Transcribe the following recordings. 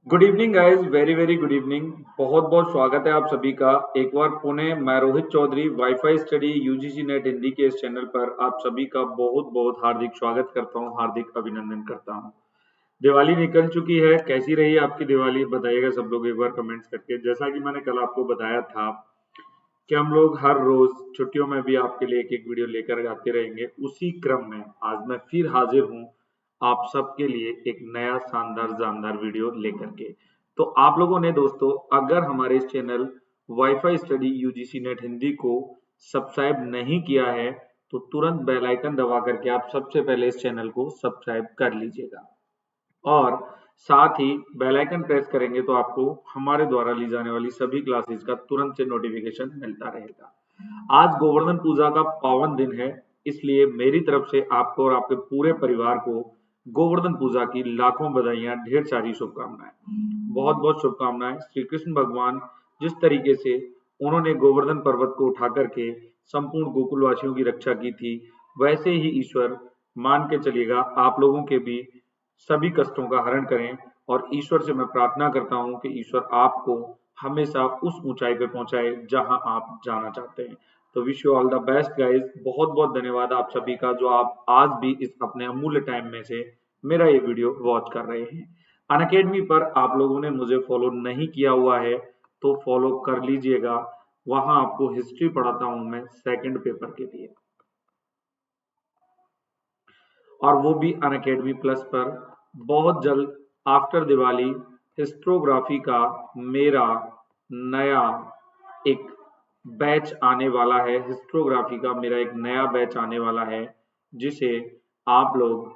Good evening guys, very very good evening. बहुत बहुत स्वागत है आप सभी का एक बार पुणे। मैं Rohit Chaudhary wifi study UGC NET Hindi के इस चैनल पर आप सभी का बहुत बहुत हार्दिक स्वागत करता हूं, हार्दिक अभिनंदन करता हूं। दिवाली निकल चुकी है, कैसी रही आपकी दिवाली बताइएगा सब लोग एक बार कमेंट्स करके। जैसा कि मैंने कल आपको बताया था कि हम लोग हर रोज छुट्टियों में भी आपके लिए एक एक वीडियो लेकर आते रहेंगे, उसी क्रम में आज मैं फिर हाजिर हूँ आप सबके लिए एक नया शानदार जानदार वीडियो लेकर के। तो आप लोगों ने दोस्तों अगर हमारे इस channel wifi study UGC NET Hindi को सब्सक्राइब नहीं किया है तो तुरंत बेल आइकन दबा करके आप सबसे पहले इस चैनल को सब्सक्राइब कर लीजिएगा और साथ ही बेल आइकन प्रेस करेंगे तो आपको हमारे द्वारा ली जाने वाली सभी क्लासेस का तुरंत से नोटिफिकेशन मिलता रहेगा। आज गोवर्धन पूजा का पावन दिन है, इसलिए मेरी तरफ से आपको और आपके पूरे परिवार को गोवर्धन पूजा की लाखों बधाइयां, ढेर सारी शुभकामनाएं। बहुत बहुत शुभकामनाएं। श्री कृष्ण भगवान जिस तरीके से उन्होंने गोवर्धन पर्वत को उठा करके संपूर्ण गोकुलवासियों की रक्षा की थी, वैसे ही ईश्वर मान के चलिएगा आप लोगों के भी सभी कष्टों का हरण करें। और ईश्वर से मैं प्रार्थना करता हूं कि ईश्वर आपको हमेशा उस ऊंचाई पे पहुंचाए जहां आप जाना चाहते हैं। तो wish you all the best guys. बहुत बहुत धन्यवाद आप सभी का जो आप आज भी इस अपने अमूल्य टाइम में से मेरा ये वीडियो वॉच कर रहे हैं। अनअकैडमी पर आप लोगों ने मुझे फॉलो नहीं किया हुआ है तो फॉलो कर लीजिएगा। वहां आपको हिस्ट्री पढ़ाता हूं मैं सेकंड पेपर के लिए, और वो भी अनअकैडमी प्लस पर। बहुत जल्द आफ्टर दिवाली हिस्ट्रोग्राफी का मेरा नया एक बैच आने वाला है। हिस्ट्रोग्राफी का मेरा एक नया बैच आने वाला है जिसे आप लोग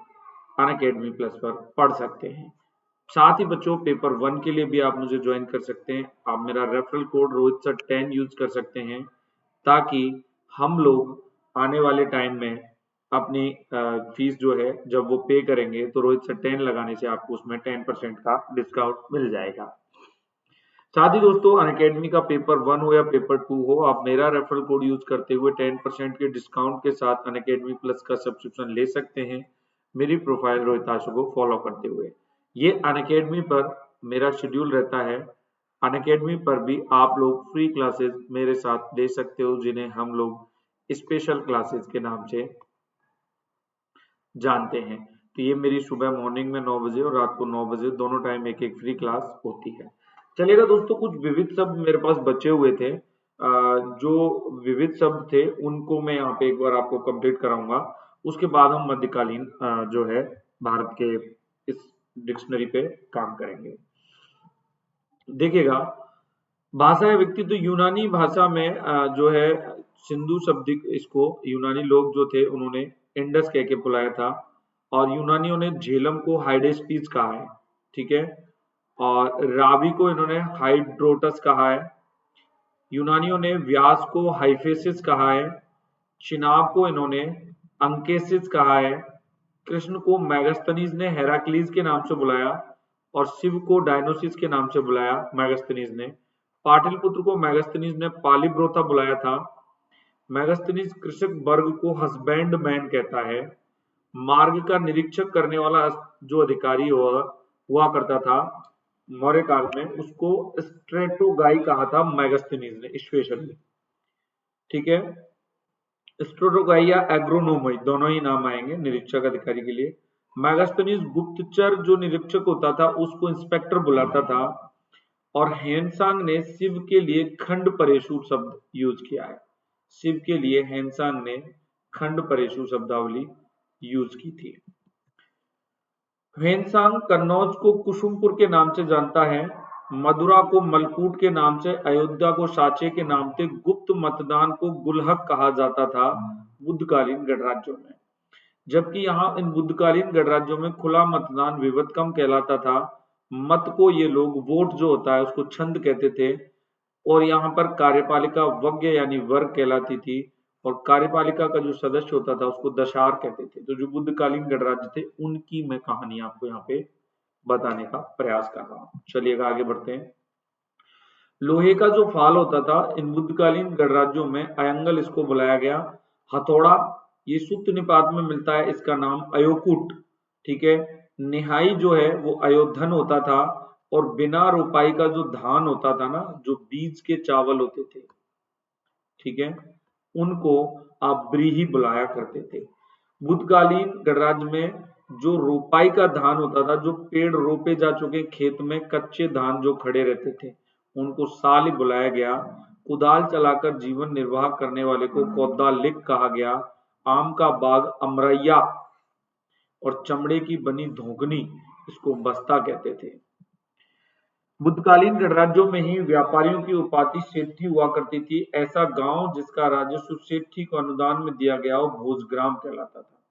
अनअकैडमी प्लस पर पढ़ सकते हैं। साथ ही बच्चों पेपर 1 के लिए भी आप मुझे ज्वाइन कर सकते हैं। आप मेरा referral code Rohit sir 10 use कर सकते हैं ताकि हम लोग आने वाले टाइम में अपनी फीस जो है जब वो पे करेंगे तो रोहित सर 10 लगाने से आपको उसमें 10% का डिस्काउंट मिल जाएगा। साथ ही दोस्तों अनअकैडमी का पेपर 1 हो या पेपर 2 हो, आप मेरा रेफरल कोड यूज करते हुए 10% के डिस्काउंट के साथ अनअकैडमी प्लस का सब्सक्रिप्शन ले सकते हैं, मेरी प्रोफाइल रोहित आशु को फॉलो करते हुए। ये अनअकैडमी पर मेरा शेड्यूल रहता है। अनअकैडमी पर भी आप लोग फ्री क्लासेस मेरे साथ ले सकते हो जिन्हें हम लोग स्पेशल क्लासेस के नाम से जानते हैं। तो ये मेरी सुबह मॉर्निंग में 9 बजे और रात को 9 बजे दोनों टाइम एक एक फ्री क्लास होती है। चलिएगा दोस्तों, कुछ विविध शब्द मेरे पास बचे हुए थे। जो विविध शब्द थे उनको मैं यहाँ पे एक बार आपको कंप्लीट कराऊंगा। उसके बाद हम मध्यकालीन जो है भारत के इस डिक्शनरी पे काम करेंगे। देखिएगा, भाषा या व्यक्ति तो यूनानी भाषा में जो है सिंधु शब्द, इसको यूनानी लोग जो थे उन्होंने इंडस कह के बुलाया था और यूनानियों ने झेलम को हाइडेस्पीस कहा है, ठीक है। और रावी को इन्होंने हाइड्रोटस कहा है। यूनानियों ने व्यास को हाइफेसिस कहा है। चिनाब को इन्होंने अंकेसिस कहा है। कृष्ण को मैगस्थनीज ने हेराक्लीज के नाम से बुलाया और शिव को डायनोसिस के नाम से बुलाया मैगस्थनीज ने। पाटलिपुत्र को मैगस्थनीज ने पालिब्रोथा बुलाया था। मैगस्थनीज कृषक वर्ग को हस्बैंड मैन कहता है। मार्ग का निरीक्षक करने वाला जो अधिकारी हुआ करता था मौर्य काल में, उसको स्ट्रेटोगाई कहा था मैगस्थनीज ने स्पेशली, ठीक है। स्ट्रेटोगाई या एग्रोनोमी दोनों ही नाम आएंगे निरीक्षक अधिकारी के लिए। मैगस्थनीज गुप्तचर जो निरीक्षक होता था उसको इंस्पेक्टर बुलाता था। और हेनसांग ने शिव के लिए खंड परेशु शब्द यूज किया है। शिव के लिए हेनसांग ने खंड परेशु शब्दावली यूज की थी। हेनसांग कन्नौज को कुसुमपुर के नाम से जानता है। मदुरा को मलकूट के नाम से, अयोध्या को साचे के नाम से, गुप्त मतदान को गुलहक कहा जाता था बुद्धकालीन गणराज्यों में। जबकि यहाँ इन बुद्धकालीन गणराज्यों में खुला मतदान विवतकम कहलाता था। मत को ये लोग वोट जो होता है उसको छंद कहते थे। और यहाँ पर कार्यपालिका वज्ञ यानी वर्ग कहलाती थी और कार्यपालिका का जो सदस्य होता था उसको दशार कहते थे। तो जो बुद्धकालीन गणराज्य थे उनकी मैं कहानी आपको यहाँ पे बताने का प्रयास कर रहा हूँ। चलिएगा आगे बढ़ते हैं। लोहे का जो फाल होता था इन बुद्धकालीन गणराज्यों में अयंगल इसको बुलाया गया। हथौड़ा ये सूत्र निपात में मिलता है, इसका नाम अयोकुट, ठीक है। निहाई जो है वो अयोधन होता था। और बिना रोपाई का जो धान होता था ना, जो बीज के चावल होते थे, ठीक है, उनको आप ब्रीही बुलाया करते थे। बुद्धकालीन गणराज्य में जो रोपाई का धान होता था, जो पेड़ रोपे जा चुके खेत में कच्चे धान जो खड़े रहते थे, उनको साली बुलाया गया। कुदाल चलाकर जीवन निर्वाह करने वाले को कौदालिक कहा गया। आम का बाग अमरैया और चमड़े की बनी धोकनी, इसको बस्ता कहते थे। बुद्धकालीन गणराज्यों में ही व्यापारियों की उपाधि सेठी हुआ करती थी। ऐसा गांव जिसका राजस्व सेठी को अनुदान में दिया गया हो भोजग्राम कहलाता था।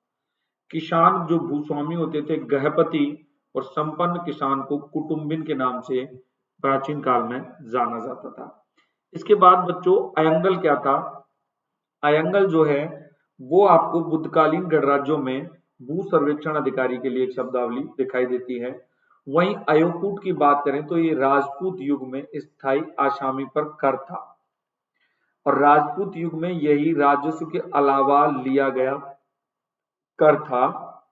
किसान जो भूस्वामी होते थे गृहपति, और संपन्न किसान को कुटुंबिन के नाम से प्राचीन काल में जाना जाता था। इसके बाद बच्चों अयंगल क्या था? अयंगल जो है वो आपको बुद्धकालीन गणराज्यों में भू सर्वेक्षण अधिकारी के लिए एक शब्दावली दिखाई देती है। वहीं अयोकूट की बात करें तो ये राजपूत युग में स्थायी आसामी पर कर था, और राजपूत युग में यही राजस्व के अलावा लिया गया कर था,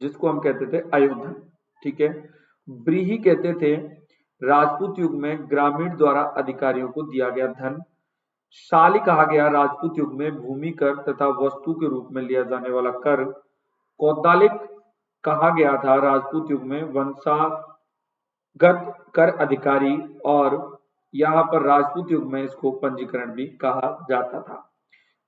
जिसको हम कहते थे अयोधन। ठीक है। ब्रीही कहते थे राजपूत युग में ग्रामीण द्वारा अधिकारियों को दिया गया धन। शाली कहा गया राजपूत युग में भूमि कर तथा वस्तु के रूप में लिया जाने वाला कर। कौदालिक कहा गया था राजपूत युग में वंशागत कर अधिकारी, और यहाँ पर राजपूत युग में इसको पंजीकरण भी कहा जाता था।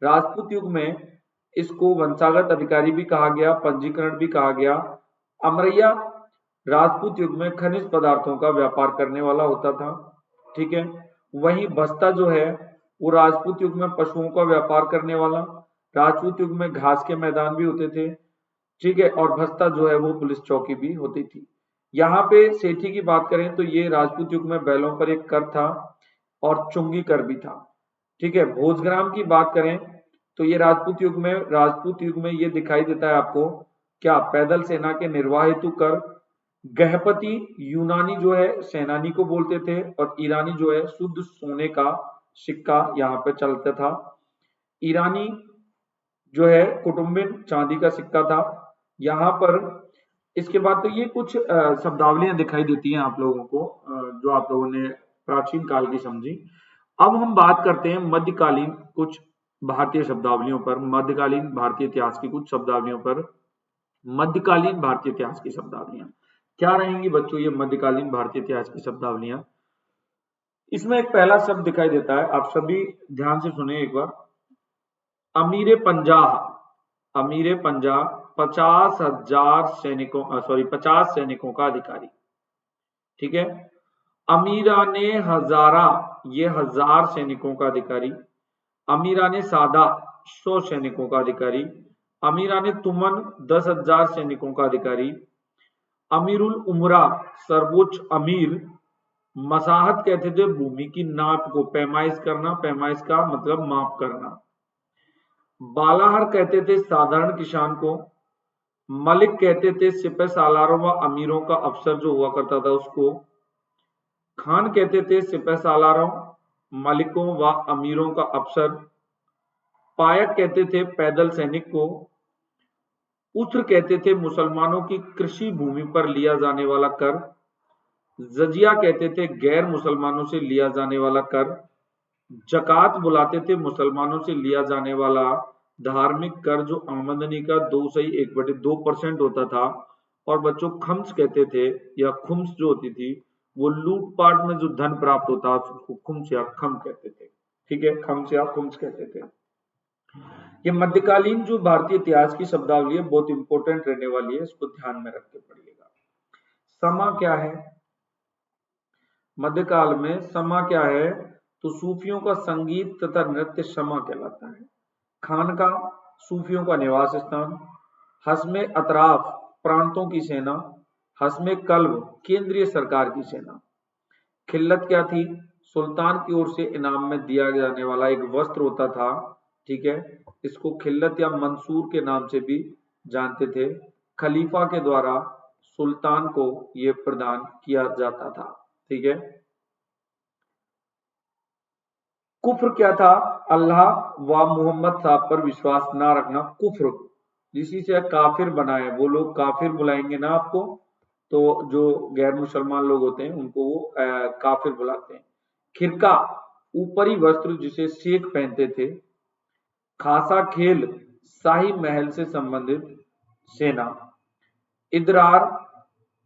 राजपूत युग में इसको वंशागत अधिकारी भी कहा गया, पंजीकरण भी कहा गया। अमरैया राजपूत युग में खनिज पदार्थों का व्यापार करने वाला होता था। ठीक है। वहीं बस्ता जो है वो राजपूत युग में पशुओं का व्यापार करने वाला। राजपूत युग में घास के मैदान भी होते थे। ठीक है। और बस्ता जो है वो पुलिस चौकी भी होती थी। यहाँ पे सेठी की बात करें तो ये राजपूत युग में बैलों पर एक कर था और चुंगी कर भी था। ठीक है। भोजग्राम की बात करें तो ये राजपूत युग में ये दिखाई देता है आपको क्या? पैदल सेना के निर्वाह हेतु कर। गृहपति यूनानी जो है सेनानी को बोलते थे, और ईरानी जो है शुद्ध सोने का सिक्का यहाँ पे चलता था। ईरानी जो है कुटुंबिन चांदी का सिक्का था यहाँ पर। इसके बाद तो ये कुछ शब्दावलियां दिखाई देती हैं आप लोगों को, जो आप लोगों ने प्राचीन काल की समझी। अब हम बात करते हैं मध्यकालीन कुछ भारतीय शब्दावलियों पर, मध्यकालीन भारतीय इतिहास की कुछ शब्दावलियों पर। मध्यकालीन भारतीय इतिहास की शब्दावलियां क्या रहेंगी बच्चों? ये मध्यकालीन भारतीय इतिहास की शब्दावलियां, इसमें एक पहला शब्द दिखाई देता है, आप सभी ध्यान से सुने एक बार। अमीर पंजाह। अमीर पंजाह 50 सैनिकों का अधिकारी। ठीक है। अमीराने हजारा, ये 1000 सैनिकों का अधिकारी। अमीराने सादा 100 सैनिकों का अधिकारी। अमीराने तुमन 10,000 सैनिकों का अधिकारी। अमीरुल उमरा सर्वोच्च अमीर। मसाहत कहते थे भूमि की नाप को, पैमाइश करना, पैमाइश का मतलब माप करना। बालाहर कहते थे साधारण किसान को। मलिक कहते थे सिपह सालारों व अमीरों का अफसर जो हुआ करता था उसको। खान कहते थे सिपह सालारों, मलिकों व अमीरों का अफसर। पायक कहते थे पैदल सैनिक को। उत्र कहते थे मुसलमानों की कृषि भूमि पर लिया जाने वाला कर। जजिया कहते थे गैर मुसलमानों से लिया जाने वाला कर। जकात बुलाते थे मुसलमानों से लिया जाने वाला धार्मिक कर, जो आमदनी का 2/1/2% होता था। और बच्चों खम्स कहते थे, या खुम्स जो होती थी, वो लूटपाट में जो धन प्राप्त होता उसको खुम्स या खम कहते थे। ठीक है। खम्स या खुम्स कहते थे। ये मध्यकालीन जो भारतीय इतिहास की शब्दावली है बहुत इंपॉर्टेंट रहने वाली है, इसको ध्यान में रख के पढ़िएगा। समा क्या है? मध्यकाल में समा क्या है? तो सूफियों का संगीत तथा नृत्य समा कहलाता है। खानका सूफियों का निवास स्थान। हस्मे अतराफ प्रांतों की सेना। हस्मे कल्ब केंद्रीय सरकार की सेना। खिल्लत क्या थी? सुल्तान की ओर से इनाम में दिया जाने वाला एक वस्त्र होता था। ठीक है। इसको खिल्लत या मंसूर के नाम से भी जानते थे। खलीफा के द्वारा सुल्तान को यह प्रदान किया जाता था। ठीक है। कुफ्र क्या था? अल्लाह व मोहम्मद साहब पर विश्वास ना रखना कुफ्र, जिसी से काफिर बनाए, वो लोग काफिर बुलाएंगे ना आपको, तो जो गैर मुसलमान लोग होते हैं उनको वो काफिर बुलाते हैं। खिरका ऊपरी वस्त्र जिसे शेख पहनते थे। खासा खेल शाही महल से संबंधित सेना। इदरार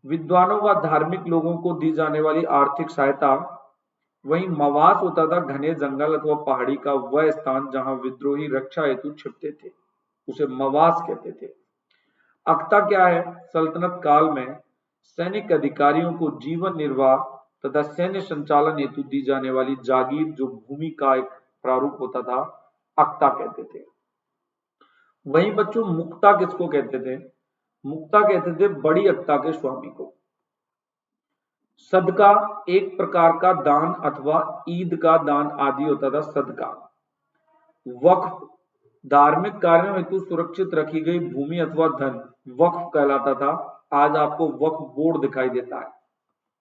विद्वानों व धार्मिक लोगों को दी जाने वाली आर्थिक सहायता। वहीं मवास होता था घने जंगल अथवा पहाड़ी का वह स्थान जहां विद्रोही रक्षा हेतु छिपते थे, उसे मवास कहते थे। अख्ता क्या है? सल्तनत काल में सैनिक अधिकारियों को जीवन निर्वाह तथा सैन्य संचालन हेतु दी जाने वाली जागीर, जो भूमि का एक प्रारूप होता था, अख्ता कहते थे। वहीं बच्चों मुक्ता किसको कहते थे? मुक्ता कहते थे बड़ी अख्ता के स्वामी को। सदका एक प्रकार का दान अथवा ईद का दान आदि होता था सदका। वक्फ धार्मिक कार्यों हेतु सुरक्षित रखी गई भूमि अथवा धन वक्फ कहलाता था। आज आपको वक्फ बोर्ड दिखाई देता है।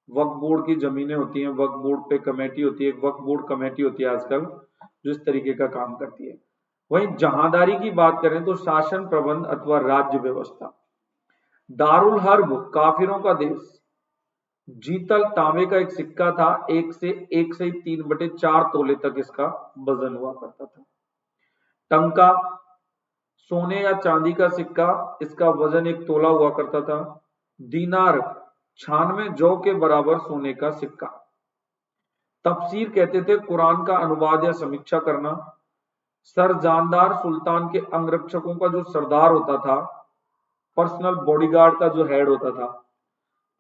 वक्फ बोर्ड की जमीनें होती हैं, वक्फ बोर्ड पे कमेटी होती है, वक्फ बोर्ड कमेटी होती है आजकल जो इस तरीके का काम करती है। वहीं जहांदारी की बात करें तो शासन प्रबंध अथवा राज्य व्यवस्था। दारुल हर्ब काफिरों का देश। जीतल तांबे का एक सिक्का था, 1 से 3/4 तोले तक इसका वजन हुआ करता था। टंका सोने या चांदी का सिक्का, इसका वजन 1 तोला हुआ करता था। दीनार 96 जौ के बराबर सोने का सिक्का। तफसीर कहते थे कुरान का अनुवाद या समीक्षा करना। सरजानदार सुल्तान के अंगरक्षकों का जो सरदार होता था, पर्सनल बॉडीगार्ड का जो हेड होता था।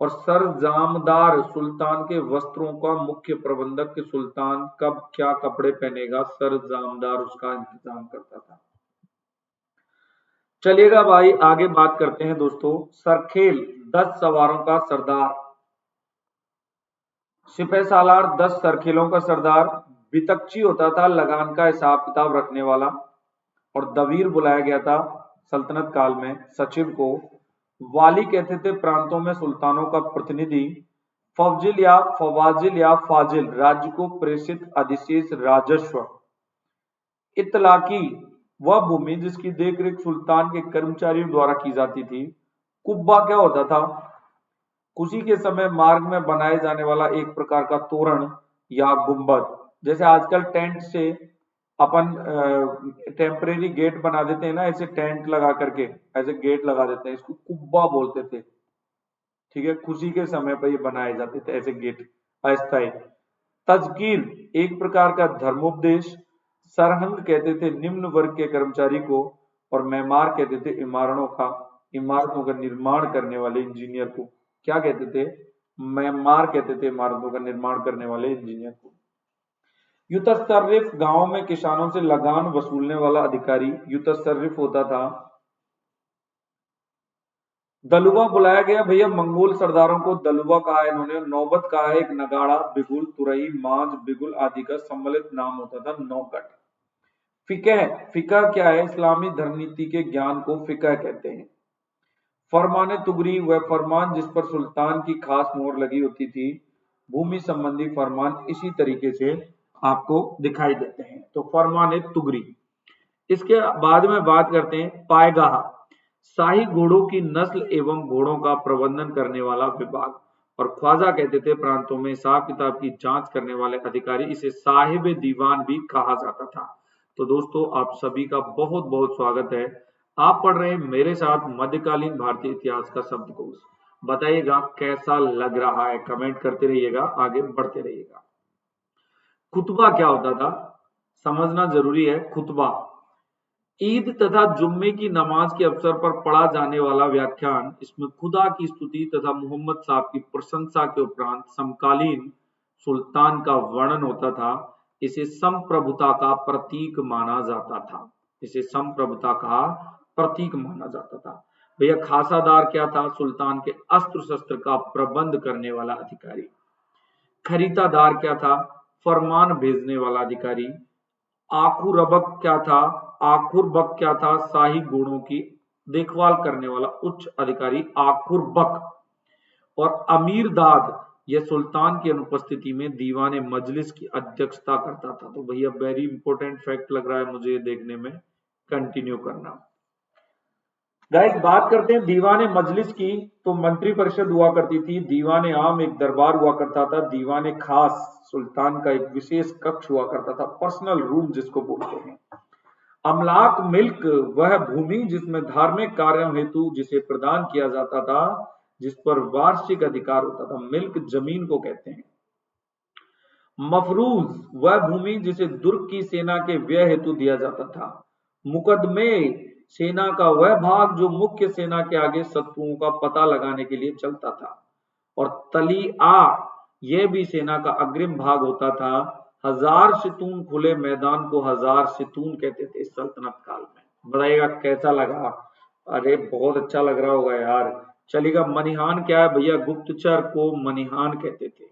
और सरजामदार सुल्तान के वस्त्रों का मुख्य प्रबंधक, कि सुल्तान कब क्या कपड़े पहनेगा, सरजामदार उसका इंतजाम करता था। चलिएगा भाई आगे बात करते हैं दोस्तों। सरखेल 10 सवारों का सरदार। सिपह सालार 10 सरखेलों का सरदार। बितकची होता था लगान का हिसाब किताब रखने वाला। और दवीर बुलाया गया था सल्तनत काल में सचिव को। वाली कहते थे प्रांतों में सुल्तानों का प्रतिनिधि। फवाजिल या फाजिल राज्य को प्रेषित अधिशेष राजस्व। इतलाकी वह भूमि जिसकी देखरेख सुल्तान के कर्मचारियों द्वारा की जाती थी। कुब्बा क्या होता था? खुशी के समय मार्ग में बनाए जाने वाला एक प्रकार का तोरण या गुंबद। जैसे आजकल टेंट से अपन टेम्परेरी गेट बना देते हैं ना, ऐसे टेंट लगा करके ऐसे गेट लगा देते हैं, इसको कुब्बा बोलते थे। ठीक है, खुशी के समय पर ये बनाए जाते थे ऐसे गेट अस्थायी। तजकीर एक प्रकार का धर्मोपदेश। सरहंग कहते थे निम्न वर्ग के कर्मचारी को। और मेमार कहते थे इमारतों का निर्माण करने वाले इंजीनियर को। क्या कहते थे? मेमार कहते थे इमारतों का निर्माण करने वाले इंजीनियर को। युतसर्रिफ गांव में किसानों से लगान वसूलने वाला अधिकारी युतसर्रिफ होता था। दलुआ बुलाया गया भैया मंगोल सरदारों को दलुआ कहा है इन्होंने। नौबत कहा है एक नगाड़ा, बिगुल, तुरई, मांझ, बिगुल आदि का सम्मिलित नाम होता था नौकट। फिकह क्या है? इस्लामी धर्म नीति के ज्ञान को फिकह कहते हैं। फरमाने तुगरी वह फरमान जिस पर सुल्तान की खास मोहर लगी होती थी। भूमि संबंधी फरमान इसी तरीके से आपको दिखाई देते हैं। तो फरमाने तुगरी। इसके बाद में बात करते हैं पायगाह। शाही घोड़ों की नस्ल एवं घोड़ों का प्रबंधन करने वाला विभाग। और ख्वाजा कहते थे प्रांतों में हिसाब किताब की जांच करने वाले अधिकारी। इसे साहिब दीवान भी कहा जाता था। तो दोस्तों आप सभी का बहुत बहुत स्वागत है। आप पढ़ रहे हैं मेरे साथ मध्यकालीन भारतीय इतिहास का शब्दकोश। बताइएगा कैसा लग रहा है, कमेंट करते रहिएगा, आगे बढ़ते रहिएगा। खुतबा क्या होता था समझना जरूरी है। खुतबा ईद तथा जुम्मे की नमाज के अवसर पर पढ़ा जाने वाला व्याख्यान। इसमें खुदा की स्तुति तथा मोहम्मद साहब की प्रशंसा के उपरांत समकालीन सुल्तान का वर्णन होता था। इसे संप्रभुता का प्रतीक माना जाता था। इसे संप्रभुता का प्रतीक माना जाता था। भैया खासादार क्या था? सुल्तान के अस्त्र शस्त्र का प्रबंध करने वाला अधिकारी। खरीदादार क्या था? फरमान भेजने वाला अधिकारी। आखुरबक क्या था? आखुरबक क्या था? शाही घोड़ों की देखभाल करने वाला उच्च अधिकारी आखुरबक। और अमीरदाद यह सुल्तान की अनुपस्थिति में दीवाने मजलिस की अध्यक्षता करता था। तो भैया वेरी इंपॉर्टेंट फैक्ट लग रहा है मुझे देखने में, कंटिन्यू करना। गाइस बात करते हैं दीवाने मजलिस की। तो मंत्री परिषद हुआ करती थी, दीवाने आम एक दरबार हुआ करता था, दीवाने खास सुल्तान का एक विशेष कक्ष हुआ करता था, पर्सनल रूम जिसको बोलते हैं। अमलाक मिल्क वह भूमि जिसमें धार्मिक कार्यों हेतु जिसे प्रदान किया जाता था, जिस पर वार्षिक अधिकार होता था, मिल्क जमीन को कहते हैं। मफरूज वह भूमि जिसे दुर्ग की सेना के व्यय हेतु दिया जाता था। मुकदमे सेना का वह भाग जो मुख्य सेना के आगे शत्रुओं का पता लगाने के लिए चलता था। और तलीआ यह भी सेना का अग्रिम भाग होता था। हजार सितून खुले मैदान को हजार सितून कहते थे इस सल्तनत काल में। बताइएगा कैसा लगा? अरे बहुत अच्छा लग रहा होगा यार। चलिएगा, मनिहान क्या है भैया? गुप्तचर को मनिहान कहते थे।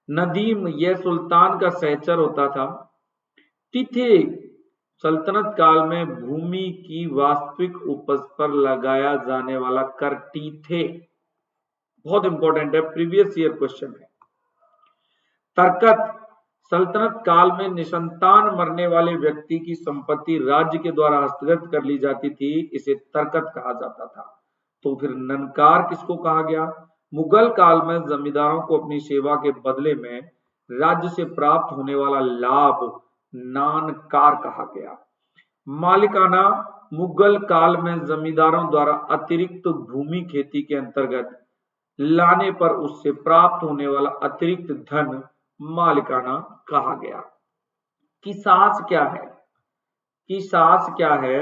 नदीम यह सुल्तान का सहचर होता था। तिथे सल्तनत काल में भूमि की वास्तविक उपज पर लगाया जाने वाला कर टीथे। बहुत इंपॉर्टेंट है, प्रीवियस ईयर क्वेश्चन है। तरकत सल्तनत काल में निसंतान मरने वाले व्यक्ति की संपत्ति राज्य के द्वारा हस्तगत कर ली जाती थी, इसे तरकत कहा जाता था। तो फिर ननकार किसको कहा गया? मुगल काल में जमींदारों को अपनी सेवा के बदले में राज्य से प्राप्त होने वाला लाभ नानकार कहा गया। मालिकाना मुगल काल में जमींदारों द्वारा अतिरिक्त भूमि खेती के अंतर्गत लाने पर उससे प्राप्त होने वाला अतिरिक्त धन मालिकाना कहा गया। किसास क्या है? किसास क्या है?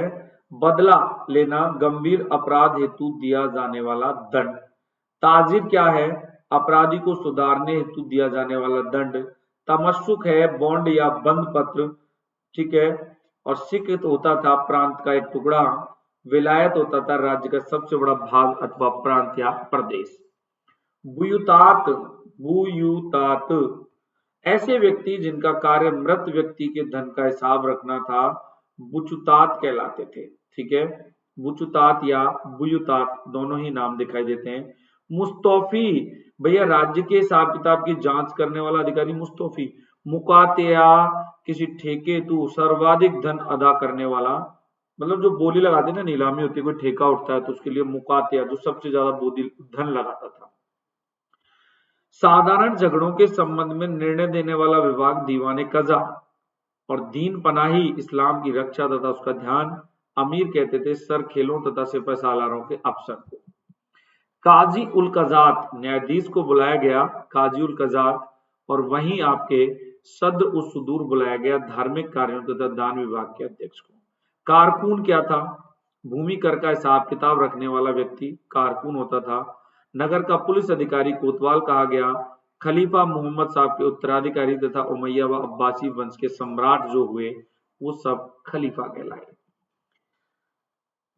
बदला लेना, गंभीर अपराध हेतु दिया जाने वाला दंड। ताजिर क्या है? अपराधी को सुधारने हेतु दिया जाने वाला दंड। तमस्सुक है बॉन्ड या बंद पत्र, ठीक है। और सिख होता था प्रांत का एक टुकड़ा। विलायत होता था राज्य का सबसे बड़ा भाग अथवा प्रांत या प्रदेश। बुयुतात बुयुतात ऐसे व्यक्ति जिनका कार्य मृत व्यक्ति के धन का हिसाब रखना था, बुचुतात कहलाते थे, ठीक है। बुचुतात या बुयुतात दोनों ही नाम दिखाई देते हैं। मुस्तौफी भैया राज्य के हिसाब किताब की जांच करने वाला अधिकारी मुस्तौफी। मुकातिया किसी ठेके तू सर्वाधिक धन अदा करने वाला, मतलब जो बोली लगाते ना, नीलामी होती है, कोई ठेका उठता है तो उसके लिए मुकातिया जो सबसे ज्यादा बोली धन लगाता था। साधारण झगड़ों के संबंध में निर्णय देने वाला विभाग दीवाने कजा। और दीन पनाही इस्लाम की रक्षा तथा उसका ध्यान। अमीर कहते थे सर खेलों तथा सिपह सालारों के अफसर को। काजी उल कजात न्यायाधीश को बुलाया गया, काजी उल कजात। और वहीं आपके सद्र उस सुदूर बुलाया गया धार्मिक कार्यों तथा दान विभाग के अध्यक्ष को। कारकून क्या था? भूमि कर का हिसाब किताब रखने वाला व्यक्ति कारकून होता था। नगर का पुलिस अधिकारी कोतवाल कहा गया। खलीफा मोहम्मद साहब के उत्तराधिकारी तथा उमैया व अब्बासी वंश के सम्राट जो हुए वो सब खलीफा कहलाए।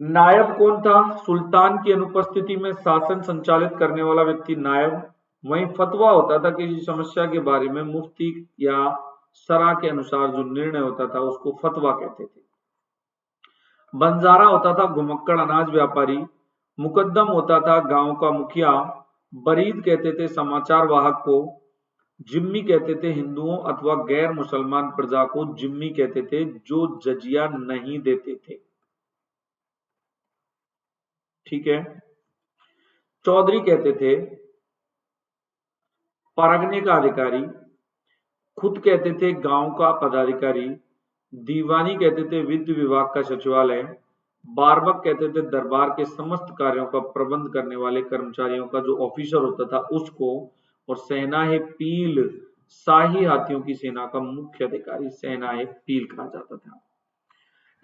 नायब कौन था? सुल्तान की अनुपस्थिति में शासन संचालित करने वाला व्यक्ति नायब। वहीं फतवा होता था किसी समस्या के बारे में, मुफ्ती या सरा के अनुसार जो निर्णय होता था उसको फतवा कहते थे। बंजारा होता था घुमक्कड़ अनाज व्यापारी। मुकद्दम होता था गांव का मुखिया। बरीद कहते थे समाचार वाहक को। जिम्मी कहते थे हिंदुओं अथवा गैर मुसलमान प्रजा को जिम्मी कहते थे जो जजिया नहीं देते थे, ठीक है। चौधरी कहते थे परगने का अधिकारी। खुद कहते थे गांव का पदाधिकारी। दीवानी कहते थे वित्त विभाग का सचिवालय। बारबक कहते थे दरबार के समस्त कार्यों का प्रबंध करने वाले कर्मचारियों का जो ऑफिसर होता था उसको। और सेनाए पील शाही हाथियों की सेना का मुख्य अधिकारी सेनाए पील कहा जाता था।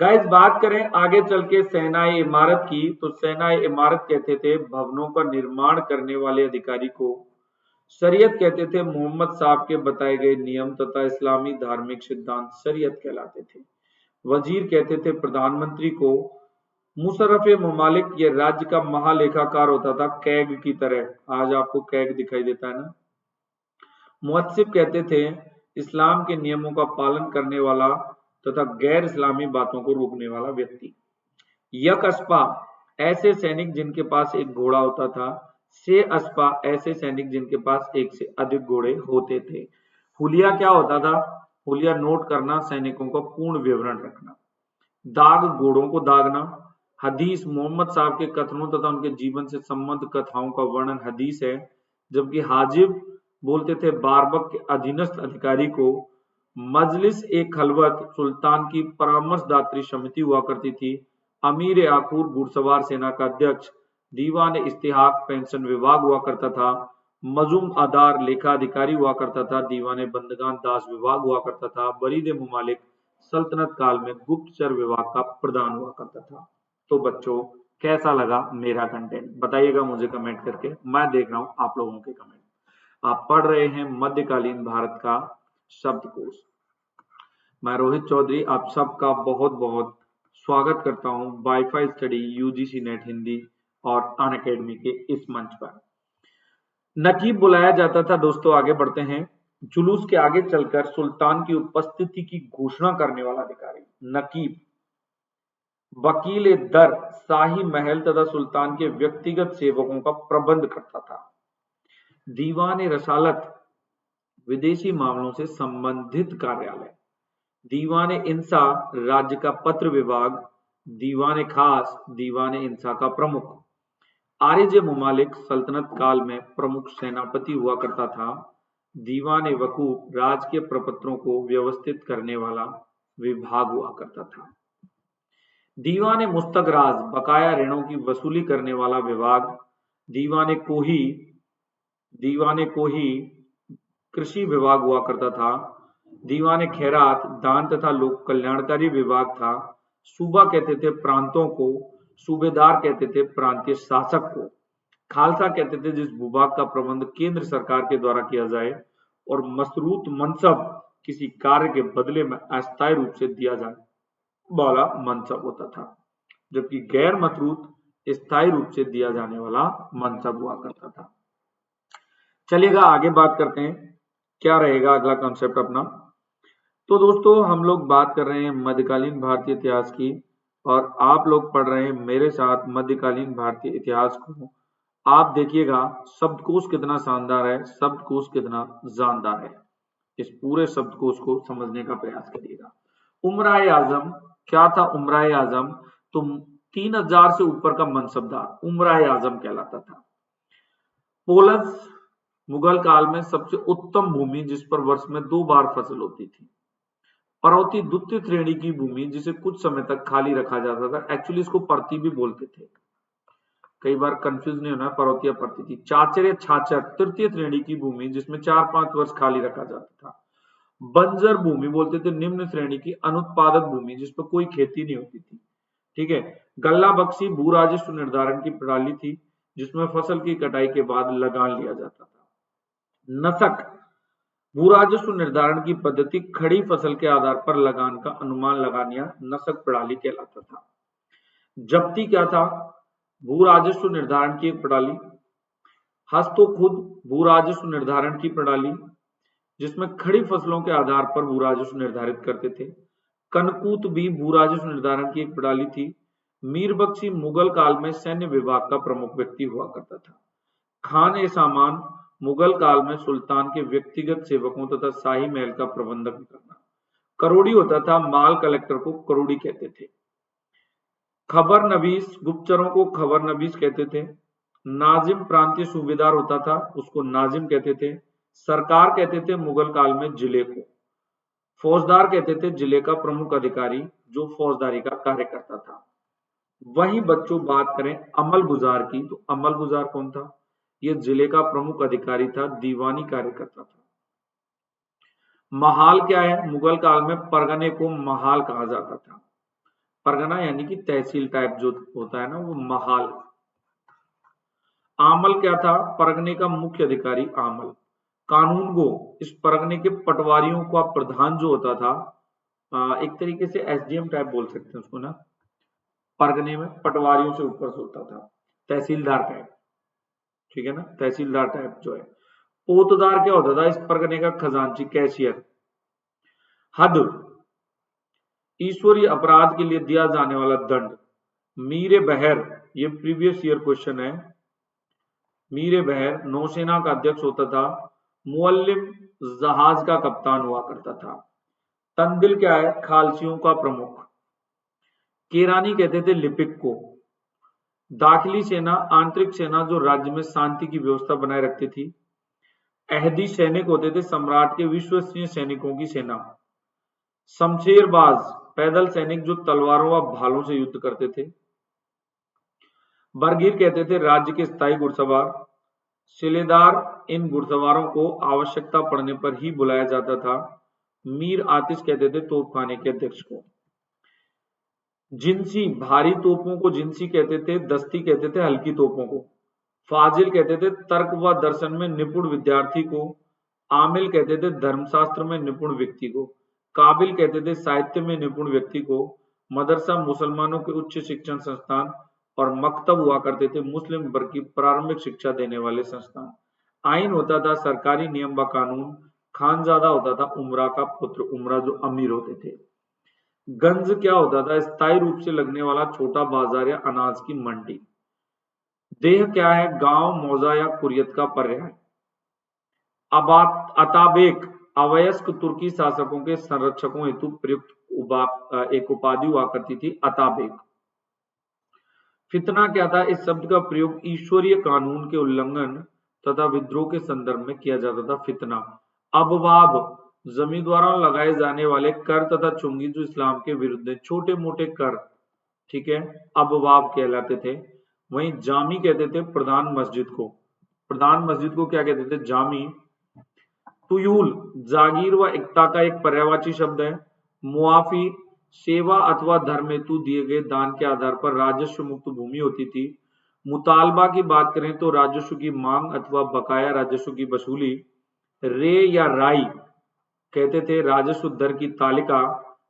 गाइस बात करें आगे चल के सेनाए इमारत की, तो सेनाए इमारत कहते थे भवनों का निर्माण करने वाले अधिकारी को। शरीयत कहते थे मोहम्मद साहब के बताए गए नियम तथा इस्लामी धार्मिक सिद्धांत शरीयत कहलाते थे। वजीर कहते थे प्रधानमंत्री को। मुशर्रफ ममालिक ये राज्य का महालेखाकार होता था कैग की तरह, आज आपको कैग दिखाई देता है ना। मुअत्सिब कहते थे इस्लाम के नियमों का पालन करने वाला तथा गैर इस्लामी बातों को रोकने वाला व्यक्ति। यक अस्पा ऐसे सैनिक जिनके पास एक घोड़ा होता था। से अस्पा ऐसे सैनिक जिनके पास एक से अधिक घोड़े होते थे। हुलिया क्या होता था? हुलिया नोट करना, सैनिकों का पूर्ण विवरण रखना। दाग घोड़ों को दागना। हदीस मोहम्मद साहब के कथनों तथा उनके जीवन से संबद्ध कथाओं का वर्णन हदीस है। जबकि हाजिब बोलते थे बारबक के अधीनस्थ अधिकारी को मजलिस एक खलवत सुल्तान की परामर्शदात्री समिति हुआ करती थी। अमीर आखूर घुड़सवार सेना का अध्यक्ष, दीवान इस्तिहाक पेंशन विभाग हुआ करता था, मजूम आदार लेखा अधिकारी हुआ करता था, दीवान बंदगान दास विभाग हुआ करता था, बरीद मुमालिक सल्तनत काल में गुप्तचर विभाग का प्रधान हुआ करता था। तो बच्चों, कैसा लगा मेरा कंटेंट बताइएगा मुझे कमेंट करके। मैं देख रहा हूं आप लोगों के कमेंट। आप पढ़ रहे हैं मध्यकालीन भारत का शब्दकोश। मैं रोहित चौधरी आप सबका बहुत बहुत स्वागत करता हूं wifi study UGC NET Hindi और अनअकैडमी के इस मंच पर। नकीब बुलाया जाता था दोस्तों, आगे बढ़ते हैं। जुलूस के आगे चलकर सुल्तान की उपस्थिति की घोषणा करने वाला अधिकारी नकीब। वकील दर शाही महल तथा सुल्तान के व्यक्तिगत सेवकों का प्रबंध करता था। दीवान रसालत विदेशी मामलों से संबंधित कार्यालय। दीवान इंसा राज्य का पत्र विभाग। दीवान खास दीवान इंसा का प्रमुख। आरिज मुमालिक सल्तनत काल में प्रमुख सेनापति हुआ करता था। दीवान वकूफ राज के प्रपत्रों को व्यवस्थित करने वाला विभाग हुआ करता था। दीवान मुस्तगराज बकाया ऋणों की वसूली करने वाला विभाग। दीवान कोही कृषि विभाग हुआ करता था। दीवान खैरात दान तथा लोक कल्याणकारी विभाग था। सूबा कहते थे प्रांतों को, सूबेदार कहते थे प्रांतीय शासक को, खालसा कहते थे जिस भूभाग का प्रबंध केंद्र सरकार के द्वारा किया जाए, और मसरूत मनसब किसी कार्य के बदले में अस्थायी रूप से दिया जाए वाला मनसब होता था, जबकि गैर मसरूत स्थायी रूप से दिया जाने वाला मनसब हुआ करता था। चलिएगा आगे बात करते हैं, क्या रहेगा अगला कॉन्सेप्ट अपना। तो दोस्तों, हम लोग बात कर रहे हैं मध्यकालीन भारतीय इतिहास की, और आप लोग पढ़ रहे हैं मेरे साथ मध्यकालीन भारतीय इतिहास को। आप देखिएगा शब्दकोश कितना शानदार है, शब्दकोश कितना जानदार है। इस पूरे शब्दकोश को समझने का प्रयास करिएगा। उमराए आजम क्या था? उमराए आजम तो 3000 से ऊपर का मनसबदार उमराए आजम कहलाता था। पोलस मुगल काल में सबसे उत्तम भूमि जिस पर वर्ष में 2 बार फसल होती थी। परौती द्वितीय श्रेणी की भूमि जिसे कुछ समय तक खाली रखा जाता था। एक्चुअली इसको परती भी बोलते थे, कई बार कंफ्यूज नहीं होना, परौती या परती थी। चाचर या छाछर तृतीय श्रेणी की भूमि जिसमें 4-5 वर्ष खाली रखा जाता था। बंजर भूमि बोलते थे निम्न श्रेणी की अनुत्पादक भूमि जिस पर कोई खेती नहीं होती थी। ठीक है। गल्ला बख्शी भू राजस्व निर्धारण की प्रणाली थी जिसमें फसल की कटाई के बाद लगान लिया जाता था। नसक भू राजस्व निर्धारण की पद्धति खड़ी फसल के आधार पर लगान का अनुमान लगाने नसक प्रणाली कहलाता था। जब्ती क्या था? भू राजस्व निर्धारण की एक प्रणाली। हस्तो खुद भू राजस्व निर्धारण की प्रणाली जिसमें खड़ी फसलों के आधार पर भू राजस्व निर्धारित करते थे। कनकूत भी भू राजस्व निर्धारण की एक प्रणाली थी। मीर बख्शी मुगल काल में सैन्य विभाग का प्रमुख व्यक्ति हुआ करता था। खान ए सामान मुगल काल में सुल्तान के व्यक्तिगत सेवकों तथा शाही महल का प्रबंधन करना। करोड़ी होता था, माल कलेक्टर को करोड़ी कहते थे। खबर नवीस गुप्तचरों को खबर नवीस कहते थे। नाजिम प्रांतीय सूबेदार होता था, उसको नाजिम कहते थे। सरकार कहते थे मुगल काल में जिले को। फौजदार कहते थे जिले का प्रमुख अधिकारी जो फौजदारी का कार्य करता था। वहीं बच्चों बात करें अमल गुजार की, तो अमल गुजार कौन था? यह जिले का प्रमुख अधिकारी था, दीवानी कार्य करता था। महाल क्या है? मुगल काल में परगने को महाल कहा जाता था। परगना यानी कि तहसील टाइप जो होता है ना, वो महाल। आमल क्या था? परगने का मुख्य अधिकारी आमल। कानून गो इस परगने के पटवारियों का प्रधान जो होता था, एक तरीके से एसडीएम टाइप बोल सकते हैं उसको ना, परगने में पटवारियों से ऊपर से होता था, तहसीलदार टाइप। ठीक है ना, तहसीलदार टाइप जो है। पोतदार क्या होता था? इस परगने का खजांची, कैशियर। हद ईश्वरीय अपराध के लिए दिया जाने वाला दंड। मीरे बहर, ये प्रीवियस ईयर क्वेश्चन है। मीरे बहर नौसेना का अध्यक्ष होता था। मुअल्लिम जहाज का कप्तान हुआ करता था। तंदिल क्या है? खालसियों का प्रमुख। केरानी कहते थे लिपिक को। दाखिली सेना, आंतरिक सेना जो राज्य में शांति की व्यवस्था बनाए रखती थी। अहदी सैनिक होते थे सम्राट के विश्वसनीय सैनिकों की सेना। शमशेरबाज, पैदल सैनिक जो तलवारों व भालों से युद्ध करते थे। बरगीर कहते थे राज्य के स्थायी घुड़सवार। शिलेदार, इन घुड़सवारों को आवश्यकता पड़ने पर ही बुलाया जाता था। मीर आतिश कहते थे तोपखाने के अध्यक्ष को। जिनसी, भारी तोपों को जिनसी कहते थे, दस्ती कहते थे हल्की तोपों को। फाजिल कहते थे तर्क व दर्शन में निपुण विद्यार्थी को। आमिल कहते थे धर्मशास्त्र में निपुण व्यक्ति को। काबिल कहते थे साहित्य में निपुण व्यक्ति को। मदरसा, मुसलमानों के उच्च शिक्षण संस्थान। और मकतब हुआ करते थे मुस्लिम वर्ग की प्रारंभिक शिक्षा देने वाले संस्थान। आइन होता था सरकारी नियम व कानून। खानजादा होता था उमरा का पुत्र, उमरा जो अमीर होते थे। गंज क्या होता था, स्थायी रूप से लगने वाला छोटा बाजार या अनाज की मंडी। देह क्या है, गांव, मौजा या कुरियत का पर्याय। अताबेक, अवयस्क तुर्की शासकों के संरक्षकों हेतु प्रयुक्त एक उपाधि हुआ करती थी, अताबेक। फितना क्या था, इस शब्द का प्रयोग ईश्वरीय कानून के उल्लंघन तथा विद्रोह के संदर्भ में किया जाता था, फितना। अबवाब, जमींदारों लगाए जाने वाले कर तथा चुंगी जो इस्लाम के विरुद्ध है, छोटे मोटे कर, ठीक है, अबवाब कहलाते थे। वहीं जामी कहते थे प्रधान मस्जिद को। प्रधान मस्जिद को क्या कहते थे, जामी। तुयूल, जागीर व एकता का एक पर्यायवाची शब्द है। मुआफी, सेवा अथवा धर्म हेतु दिए गए दान के आधार पर राजस्व मुक्त भूमि होती थी। मुतालबा की बात करें तो राजस्व की मांग अथवा बकाया राजस्व की वसूली। रे या राई कहते थे राजस्व दर की तालिका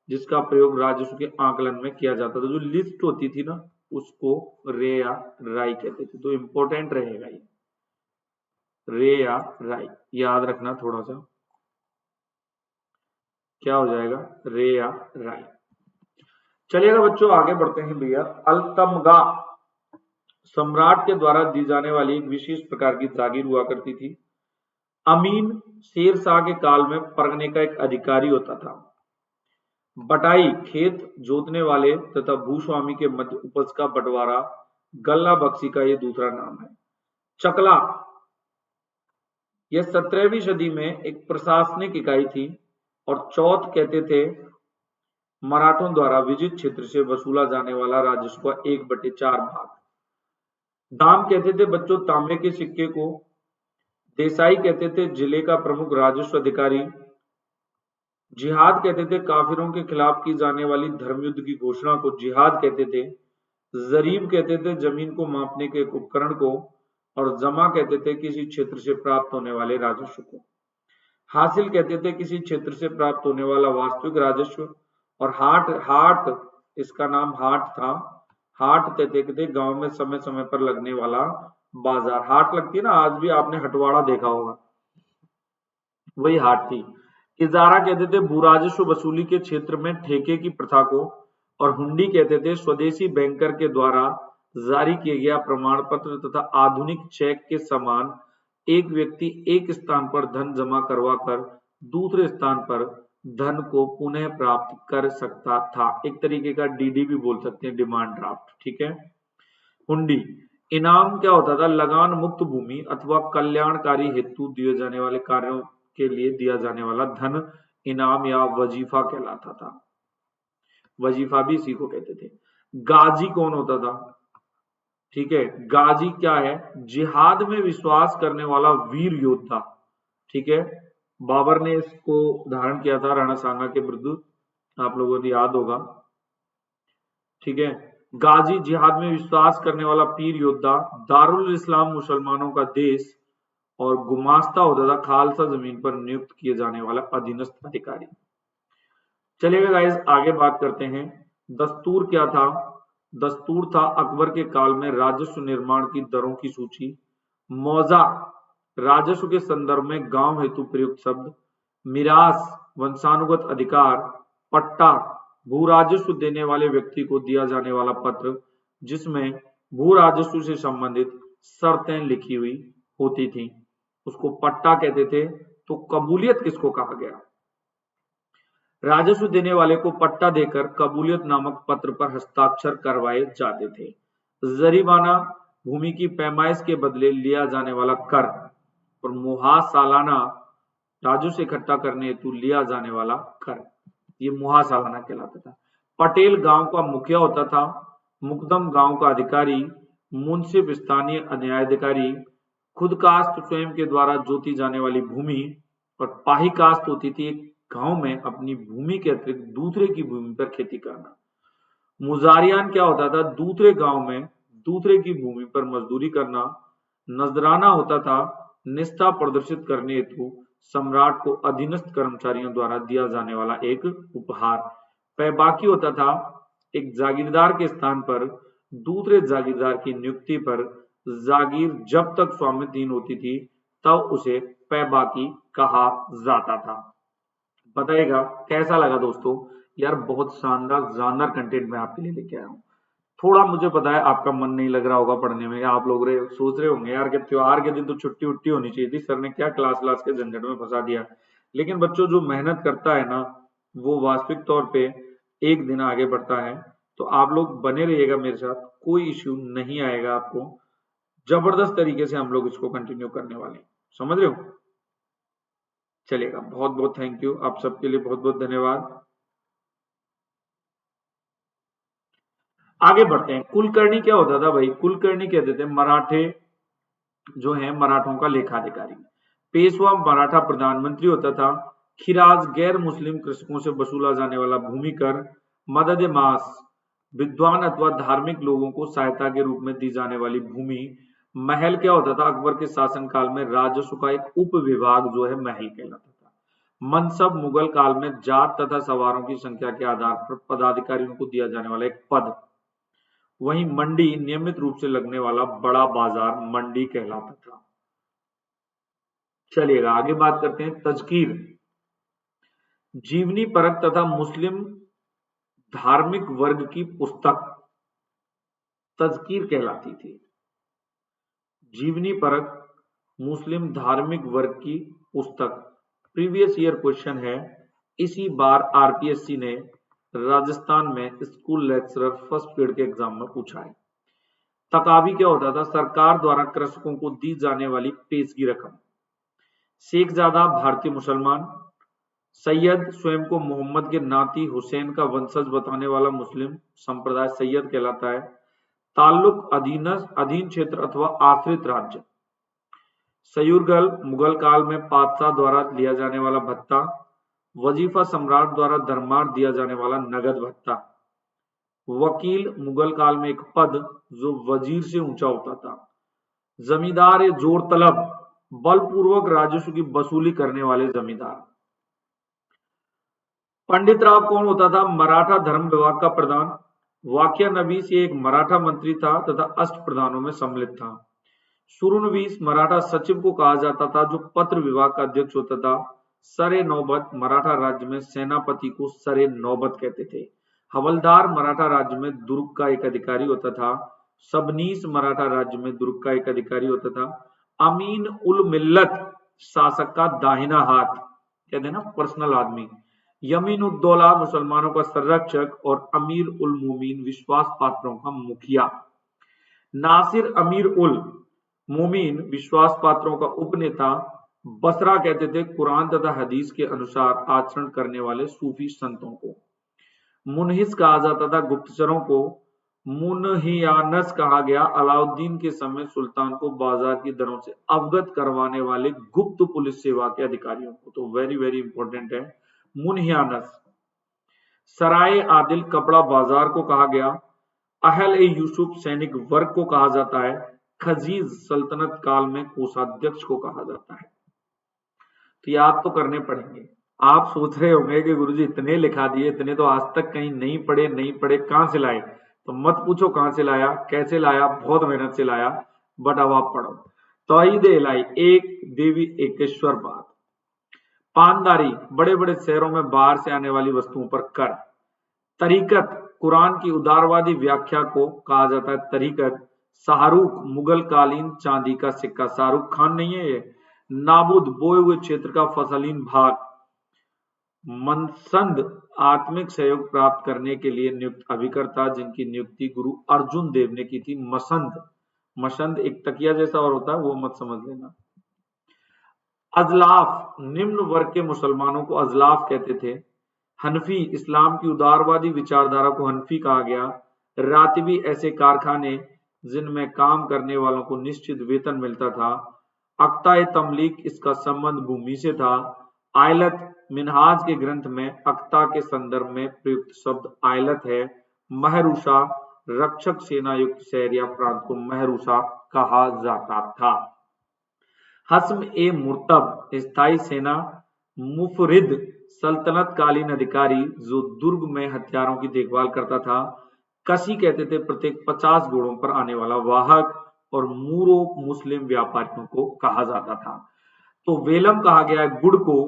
जिसका प्रयोग राजस्व के आकलन में किया जाता था। जो लिस्ट होती थी ना उसको रे या राई कहते थे। तो इंपॉर्टेंट रहेगा ये, रे या राई, याद रखना थोड़ा सा, क्या हो जाएगा, रे या राई। चलिएगा बच्चों आगे बढ़ते हैं भैया। अल्तमगा सम्राट के द्वारा दी जाने वाली एक विशेष प्रकार की जागीर हुआ करती थी। अमीन शेर शाह के काल में परगने का एक अधिकारी होता था। बटाई, खेत जोतने वाले तथा भूस्वामी के मध्य उपज का बंटवारा। गल्ला बख्शी का ये दूसरा नाम है। चकला, यह 17वीं सदी में एक प्रशासनिक इकाई थी। और चौथ कहते थे मराठों द्वारा विजित क्षेत्र से वसूला जाने वाला राजस्व का 1/4 भाग। दाम कहते थे बच्चों तांबे के सिक्के को। देसाई कहते थे जिले का प्रमुख राजस्व अधिकारी। जिहाद कहते थे काफिरों के खिलाफ की जाने वाली धर्म युद्ध की घोषणा को जिहाद कहते थे। जरीब कहते थे जमीन को मापने के एक उपकरण को। और जमा कहते थे किसी क्षेत्र से प्राप्त होने वाले राजस्व को। हासिल कहते थे किसी क्षेत्र से प्राप्त होने वाला वास्तविक राजस्व। और हाट, हाट इसका नाम हाट था। हाट कहते थे गांव में समय समय पर लगने वाला बाजार। हाट लगती है ना, आज भी आपने हटवाड़ा देखा होगा, वही हाट थी। इजारा कहते थे भू राजस्व वसूली के क्षेत्र में ठेके की प्रथा को। और हुंडी कहते थे स्वदेशी बैंकर के द्वारा जारी किया गया प्रमाण पत्र तथा आधुनिक चेक के समान एक व्यक्ति एक स्थान पर धन जमा करवाकर दूसरे स्थान पर धन को पुनः प्राप्त कर सकता था। एक तरीके का डीडी भी बोल सकते हैं, डिमांड ड्राफ्ट, ठीक है। हुंडी, इनाम क्या होता था, लगान मुक्त भूमि अथवा कल्याणकारी हेतु दिए जाने वाले कार्यों के लिए दिया जाने वाला धन इनाम या वजीफा कहलाता था। वजीफा भी इसी को कहते थे। गाजी कौन होता था, ठीक है, गाजी क्या है, जिहाद में विश्वास करने वाला वीर योद्धा, ठीक है। बाबर ने इसको धारण किया था राणा सांगा के विरुद्ध, आप लोगों को याद होगा, ठीक है। गाजी जिहाद में विश्वास करने वाला पीर योद्धा। दारुल इस्लाम मुसलमानों का देश। और गुमास्ता होता था खालसा जमीन पर नियुक्त किए जाने वाला अधीनस्थ अधिकारी। चलिएगा गाइस आगे बात करते हैं। दस्तूर क्या था, दस्तूर था अकबर के काल में राजस्व निर्माण की दरों की सूची। मौजा, राजस्व के संदर्भ में गांव हेतु प्रयुक्त शब्द। मिरास, वंशानुगत अधिकार। पट्टा, भू राजस्व देने वाले व्यक्ति को दिया जाने वाला पत्र जिसमें भू राजस्व से संबंधित शर्तें लिखी हुई होती थी, उसको पट्टा कहते थे। तो कबूलियत किसको कहा गया, राजस्व देने वाले को पट्टा देकर कबूलियत नामक पत्र पर हस्ताक्षर करवाए जाते थे। जरीमाना भूमि की पैमाइश के बदले लिया जाने वाला कर और मुहा सालाना राजस्व इकट्ठा करने हेतु लिया जाने वाला कर, ये मुहा सालाना कहलाता था। पटेल गांव का मुखिया होता था, मुकदम गांव का अधिकारी, मुंसिफ स्थानीय न्यायाधिकारी, खुद कास्त स्वयं के द्वारा जोती जाने वाली भूमि और पाही कास्त होती थी एक गांव में अपनी भूमि के अतिरिक्त दूसरे की भूमि पर खेती करना। मुजारियान क्या होता था, दूसरे गांव में दूसरे की भूमि पर मजदूरी करना। नजराना होता था निष्ठा प्रदर्शित करने हेतु सम्राट को अधीनस्थ कर्मचारियों द्वारा दिया जाने वाला एक उपहार। पैबाकी होता था एक जागीरदार के स्थान पर दूसरे जागीरदार की नियुक्ति पर जागीर जब तक स्वामित्वहीन होती थी तब उसे पैबाकी कहा जाता था। बताइएगा कैसा लगा दोस्तों। यार बहुत शानदार जानदार कंटेंट मैं आपके लिए लेके आया हूँ। थोड़ा मुझे पता है आपका मन नहीं लग रहा होगा पढ़ने में, या आप लोग सोच रहे होंगे यार कि त्योहार के दिन तो छुट्टी उट्टी होनी चाहिए थी, सर ने क्या क्लास क्लास के झंझट में फंसा दिया। लेकिन बच्चों जो मेहनत करता है ना वो वास्तविक तौर पे एक दिन आगे बढ़ता है। तो आप लोग बने रहिएगा मेरे साथ, कोई इश्यू नहीं आएगा आपको। जबरदस्त तरीके से हम लोग इसको कंटिन्यू करने वाले हैं, समझ रहे हो। चलेगा, बहुत बहुत थैंक यू आप सबके लिए, बहुत बहुत धन्यवाद। आगे बढ़ते हैं। कुलकर्णी क्या होता था भाई, कुलकर्णी कहते थे मराठे जो है मराठों का लेखाधिकारी। पेशवा मराठा प्रधानमंत्री होता था। खिराज गैर मुस्लिम कृषकों से वसूला जाने वाला भूमि कर। मदद मास विद्वान अथवा धार्मिक लोगों को सहायता के रूप में दी जाने वाली भूमि। महल क्या होता था, अकबर के शासनकाल में राजस्व का एक उप विभाग जो है महल कहलाता था। मनसब मुगल काल में जात तथा सवारों की संख्या के आधार पर पदाधिकारियों को दिया जाने वाला एक पद। वहीं मंडी नियमित रूप से लगने वाला बड़ा बाजार मंडी कहलाता था। चलिएगा आगे बात करते हैं। तजकीर जीवनी परक तथा मुस्लिम धार्मिक वर्ग की पुस्तक तजकीर कहलाती थी। जीवनी परक मुस्लिम धार्मिक वर्ग की पुस्तक। प्रीवियस ईयर क्वेश्चन है, इसी बार आरपीएससी ने राजस्थान में स्कूल लेक्चरर फर्स्ट ग्रेड के एग्जाम में पूछा है। तकावी क्या होता था, सरकार द्वारा कृषकों को दी जाने वाली पेशगी रकम। शेखजादा भारतीय मुसलमान। सैयद स्वयं को मोहम्मद के नाती हुसैन का वंशज बताने वाला मुस्लिम संप्रदाय सैयद कहलाता है। ताल्लुक अधीन क्षेत्र अथवा आश्रित राज्य। सयूरगल मुगल काल में पातशाह द्वारा लिया जाने वाला भत्ता। वजीफा सम्राट द्वारा दरमार दिया जाने वाला नगद भत्ता। वकील मुगल काल में एक पद जो वजीर से ऊंचा होता था। जमींदार ए जोर तलब बलपूर्वक राजस्व की वसूली करने वाले जमींदार। पंडित राव कौन होता था, मराठा धर्म विभाग का प्रधान। वाकिया नवीस ये एक मराठा मंत्री था तथा अष्ट प्रधानों में सम्मिलित था। सुरुनवीस मराठा सचिव को कहा जाता था जो पत्र विभाग का अध्यक्ष होता था। सरे नौबत मराठा राज्य में सेनापति को सरे नौबत कहते थे। हवलदार मराठा राज्य में दुर्ग का एक अधिकारी होता था। सबनीस मराठा राज्य में दुर्ग का एक अधिकारी होता था। अमीन उल मिल्लत शासक का दाहिना हाथ, कहते हैं ना पर्सनल आदमी। यमीन उद्दौला मुसलमानों का संरक्षक और अमीर उल मोमिन विश्वास पात्रों का मुखिया। नासिर अमीर उल मोमिन विश्वास पात्रों का उपनेता। बसरा कहते थे कुरान तथा हदीस के अनुसार आचरण करने वाले सूफी संतों को। मुनहिस कहा जाता था गुप्तचरों को। मुनहियानस कहा गया अलाउद्दीन के समय सुल्तान को बाजार की दरों से अवगत करवाने वाले गुप्त पुलिस सेवा के अधिकारियों को। तो वेरी वेरी इंपॉर्टेंट है मुनहियानस। सराय आदिल कपड़ा बाजार को कहा गया। अहल ए यूसुफ सैनिक वर्ग को कहा जाता है। खजीज सल्तनत काल में कोषाध्यक्ष को कहा जाता है। तो याद तो करने पड़ेंगे। आप सोच रहे होंगे कि गुरुजी इतने लिखा दिए, इतने तो आज तक कहीं नहीं पढ़े कहां से लाए। तो मत पूछो कहां से लाया कैसे लाया, बहुत मेहनत से लाया, बट अब आप पढ़ो। तौहीद इलाही एक देवी एकेश्वर बात। पानदारी बड़े बड़े शहरों में बाहर से आने वाली वस्तुओं पर कर। तरीकत कुरान की उदारवादी व्याख्या को कहा जाता है तरीकत। शाहरुख मुगल कालीन चांदी का सिक्का। शाहरुख खान नहीं है ये। नाबुद बोए हुए क्षेत्र का फसलीन भाग। मनसंद आत्मिक सहयोग प्राप्त करने के लिए नियुक्त अभिकर्ता, जिनकी नियुक्ति गुरु अर्जुन देव ने की थी। मसंद, मसंद एक तकिया जैसा और होता है, वो मत समझ लेना। अजलाफ, निम्न वर्ग के मुसलमानों को अजलाफ कहते थे। हनफी, इस्लाम की उदारवादी विचारधारा को हनफी कहा गया। रातिबी, ऐसे कारखाने जिनमें काम करने वालों को निश्चित वेतन मिलता था। अक्ताए तमलीक, इसका संबंध भूमि से था। आयलत, मिनहाज के ग्रंथ में अक्ता के संदर्भ में प्रयुक्त शब्द आयलत है। महरूषा, रक्षक सेना युक्त शहर या प्रांत को महरूषा कहा जाता था। हस्म ए मुर्तब, स्थायी सेना। मुफरिद, सल्तनत कालीन अधिकारी जो दुर्ग में हथियारों की देखभाल करता था। कसी कहते थे प्रत्येक 50 घोड़ों पर आने वाला वाहक। और मूरो, मुस्लिम व्यापारियों को कहा जाता था। तो वेलम कहा गया है गुड़ को।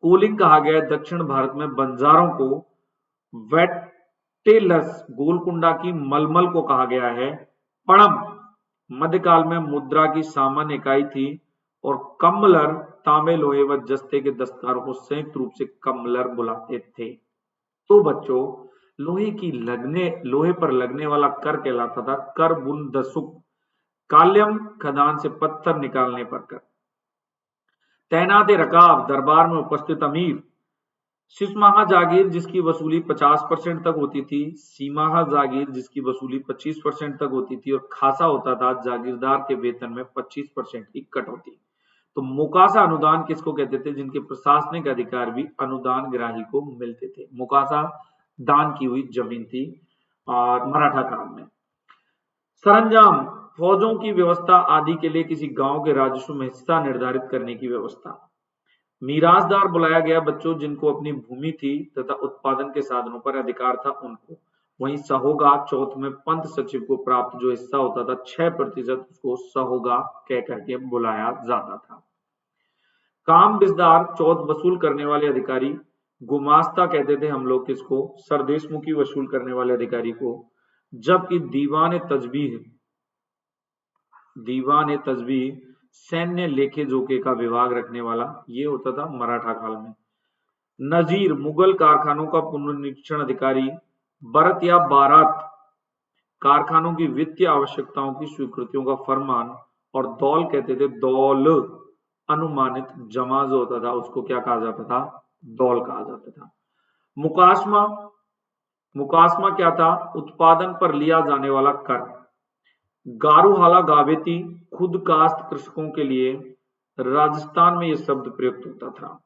कोलिंग कहा गया है दक्षिण भारत में बंजारों को। वेटेलस, गोलकुंडा की मलमल को कहा गया है पणम, मध्यकाल में मुद्रा की सामान्य इकाई थी। और कम्मलर, तांबे, लोहे व जस्ते के दस्तकारों को संयुक्त रूप से कम्मलर बुलाते थे। तो बच्चों, लोहे पर लगने वाला कर कहलाता था कर बुंदसुक। काल्यम, खदान से पत्थर निकालने पर कर। तैनात रकाब, दरबार में उपस्थित अमीर। शिशमाहा जागीर, जिसकी वसूली 50% तक होती थी। सीमाहा जागीर, जिसकी वसूली 25% तक होती थी। और खासा होता था जागीरदार के वेतन में 25% की कटौती। तो मुकासा अनुदान किसको कहते थे? जिनके प्रशासनिक अधिकार भी अनुदान ग्राही को मिलते थे। मुकासा दान की हुई जमीन थी और मराठा काल में। सरंजाम, फौजों की व्यवस्था आदि के लिए किसी गांव के राजस्व में हिस्सा निर्धारित करने की व्यवस्था। मीरासदार बुलाया गया बच्चों जिनको अपनी भूमि थी तथा उत्पादन के साधनों पर अधिकार था उनको। वहीं सहोगा, चौथ में पंत सचिव को प्राप्त जो हिस्सा होता था 6% उसको सहोगा कह करके बुलाया जाता था। काम बिजदार, चौथ वसूल करने वाले अधिकारी। गुमास्ता कहते थे हम लोग किसको? सरदेशमुखी वसूल करने वाले अधिकारी को। जबकि दीवान तजबीह सैन्य लेखे जोखे का विभाग रखने वाला, ये होता था मराठा काल में। नजीर, मुगल कारखानों का पुनर्निरीक्षण अधिकारी। बरत या बारात, कारखानों की वित्तीय आवश्यकताओं की स्वीकृतियों का फरमान। और दौल कहते थे दौल, अनुमानित जमा जो होता था उसको क्या कहा जाता था? दौल कहा जाता था। मुकासमा, मुकासमा क्या था? उत्पादन पर लिया जाने वाला कर। गारूहाला गावेती, खुद कास्त कृषकों के लिए। राजस्थान में यह शब्द प्रयुक्त होता था।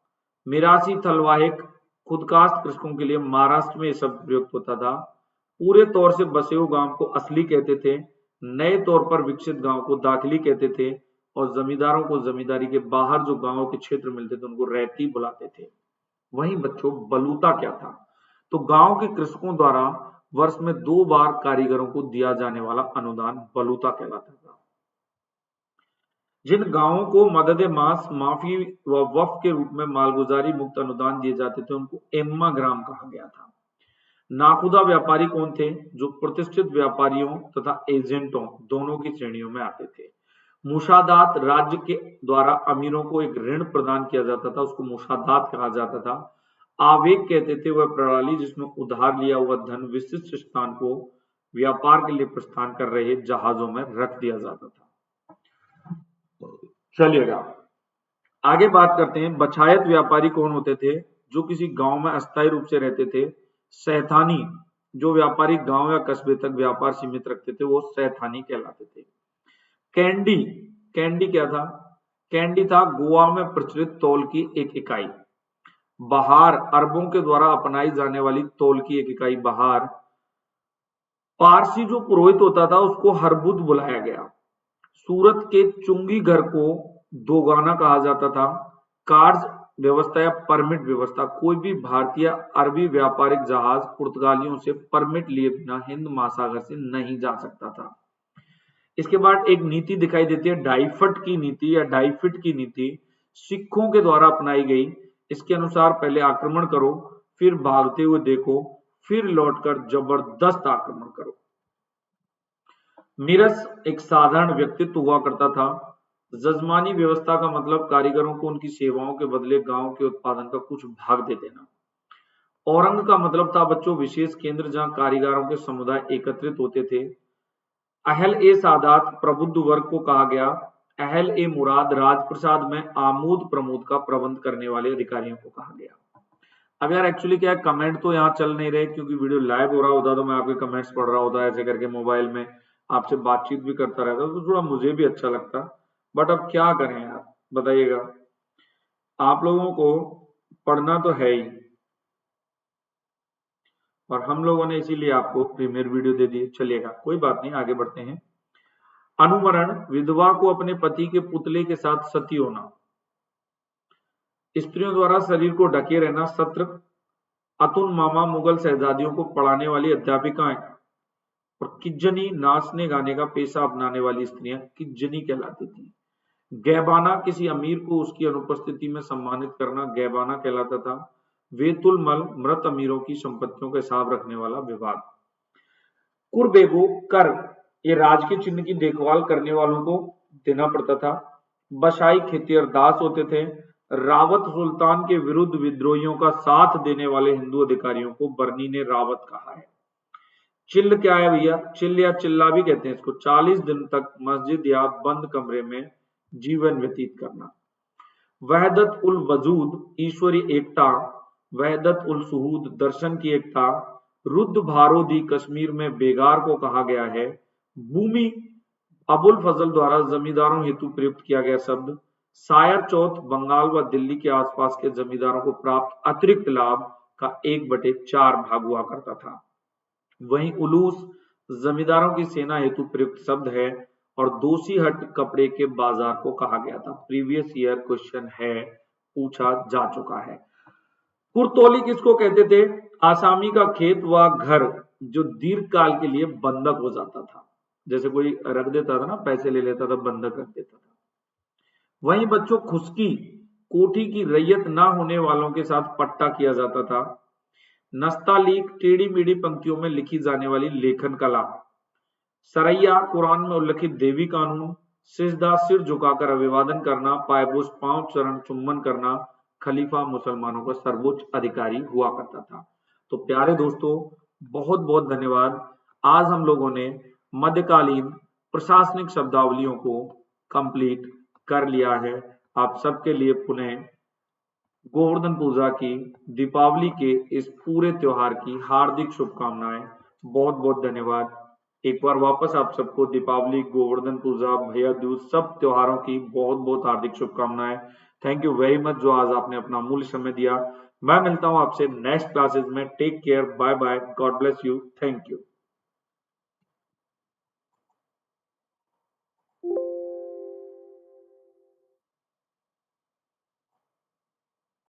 मिरासी थलवाहिक, खुद कास्त कृषकों के लिए। महाराष्ट्र में यह शब्द प्रयुक्त होता था। पूरे तौर से बसे हुए गांव को असली कहते थे। नए तौर पर विकसित गांव को दाखिली कहते थे। और जमींदारों को जमींदारी के बाहर जो गांवों के क्षेत्र मिलते थे उनको रैती बुलाते थे। वहीं बच्चों, बलूता क्या था? तो गांव के कृषकों द्वारा वर्ष में 2 बार कारीगरों को दिया जाने वाला अनुदान बलूता कहलाता था। जिन गांवों को मदद मास, माफी व वफ के रूप में मालगुजारी मुक्त अनुदान दिए जाते थे उनको एम्मा ग्राम कहा गया था। नाखुदा व्यापारी कौन थे? जो प्रतिष्ठित व्यापारियों तथा एजेंटों दोनों की श्रेणियों में आते थे। मुशादात, राज्य के द्वारा अमीरों को एक ऋण प्रदान किया जाता था, उसको मुशादात कहा जाता था। आवेग कहते थे वह प्रणाली जिसमें उधार लिया हुआ धन विशिष्ट स्थान को व्यापार के लिए प्रस्थान कर रहे जहाजों में रख दिया जाता था। चलिएगा आगे बात करते हैं। बछायत व्यापारी कौन होते थे? जो किसी गांव में अस्थायी रूप से रहते थे। सैथानी, जो व्यापारी गांव या कस्बे तक व्यापार सीमित रखते थे वो सैथानी कहलाते थे। कैंडी, कैंडी क्या था? कैंडी था गोवा में प्रचलित तौल की एक इकाई। बहार, अरबों के द्वारा अपनाई जाने वाली तौल की एक इकाई बहार। पारसी जो पुरोहित होता था उसको हरबुद बुलाया गया। सूरत के चुंगी घर को दोगाना कहा जाता था। कार्ज व्यवस्था या परमिट व्यवस्था, कोई भी भारतीय अरबी व्यापारिक जहाज पुर्तगालियों से परमिट लिए बिना हिंद महासागर से नहीं जा सकता था। इसके बाद एक नीति दिखाई देती है डाइफट की नीति या डाइफिट की नीति, सिखों के द्वारा अपनाई गई। इसके अनुसार पहले आक्रमण करो, फिर भागते हुए देखो, फिर लौटकर जबरदस्त आक्रमण करो। मिरस एक साधारण व्यक्तित्व हुआ करता था। जजमानी व्यवस्था का मतलब कारीगरों को उनकी सेवाओं के बदले गांव के उत्पादन का कुछ भाग दे देना। औरंग का मतलब था बच्चों विशेष केंद्र जहां कारीगरों के समुदाय एकत्रित होते थे। अहल ए सादात प्रबुद्ध वर्ग को कहा गया। अहल ए मुराद राजप्रसाद में आमोद प्रमोद का प्रबंध करने वाले अधिकारियों को कहा गया। अब यार एक्चुअली क्या है, कमेंट तो यहाँ चल नहीं रहे क्योंकि वीडियो लाइव हो रहा होता तो मैं आपके कमेंट्स पढ़ रहा होता ऐसे करके मोबाइल में आपसे बातचीत भी करता रहता तो थोड़ा मुझे भी अच्छा लगता। बट अब क्या करें यार, बताइएगा। आप लोगों को पढ़ना तो है ही और हम लोगों ने इसीलिए आपको प्रीमियर वीडियो दे दी। चलिएगा कोई बात नहीं, आगे बढ़ते हैं। अनुमरण विधवा को अपने पति के पुतले के साथ सती होना। स्त्रियों द्वारा शरीर को ढके रहना। सत्र अतुल मामा मुगल शहजादियों को पढ़ाने वाली अध्यापिकाएं और किज्जनी नाचने गाने का पेशा अपनाने वाली स्त्रियां किज्जनी कहलाती थी। गैबाना किसी अमीर को उसकी अनुपस्थिति में सम्मानित करना गैबाना कहलाता था। वेतुल मल मृत अमीरों की संपत्तियों का हिसाब रखने वाला विभाग। कुरबेगो कर ये राज के चिन्ह की देखभाल करने वालों को देना पड़ता था। बशाई खेतिहर दास होते थे। रावत सुल्तान के विरुद्ध विद्रोहियों का साथ देने वाले हिंदू अधिकारियों को बर्नी ने रावत कहा है। चिल्ल क्या है भैया? चिल्ल या चिल्ला भी कहते हैं इसको। 40 दिन तक मस्जिद या बंद कमरे में जीवन व्यतीत करना। वहदत उल वजूद ईश्वरी एकता। वहदत उल सुहूद दर्शन की एकता। रुद्ध भारोदी कश्मीर में बेगार को कहा गया है। भूमि अबुल फजल द्वारा जमींदारों हेतु प्रयुक्त किया गया शब्द। सायर चौथ बंगाल व दिल्ली के आसपास के जमींदारों को प्राप्त अतिरिक्त लाभ का 1/4 भाग हुआ करता था। वहीं उलूस जमींदारों की सेना हेतु प्रयुक्त शब्द है और दोषी हट कपड़े के बाजार को कहा गया था। प्रीवियस ईयर क्वेश्चन है, पूछा जा चुका है। कुर्तोली किसको कहते थे? आसामी का खेत व घर जो दीर्घ काल के लिए बंधक हो जाता था। जैसे कोई रख देता था ना, पैसे ले लेता था, बंधक रख देता था। वहीं बच्चों खुशकी कोठी की रैयत ना होने वालों के साथ पट्टा किया जाता था। नस्तालीक टेढ़ी मेढ़ी पंक्तियों में लिखी जाने वाली लेखन कला। सरैया कुरान में उल्लिखित देवी कानून। सिजदा सिर झुकाकर अभिवादन करना। पायबुस पांव चरण चुम्बन करना। खलीफा मुसलमानों का सर्वोच्च अधिकारी हुआ करता था। तो प्यारे दोस्तों, बहुत बहुत धन्यवाद। आज हम लोगों ने मध्यकालीन प्रशासनिक शब्दावलियों को कंप्लीट कर लिया है। आप सबके लिए पुनः गोवर्धन पूजा की, दीपावली के इस पूरे त्योहार की हार्दिक शुभकामनाएं। बहुत बहुत धन्यवाद। एक बार वापस आप सबको दीपावली, गोवर्धन पूजा, भैया दूज सब त्योहारों की बहुत बहुत हार्दिक शुभकामनाएं। थैंक यू वेरी मच जो आज आपने अपना अमूल्य समय दिया। मैं मिलता हूं आपसे नेक्स्ट क्लासेस में। Take care, bye bye, God bless you, thank you.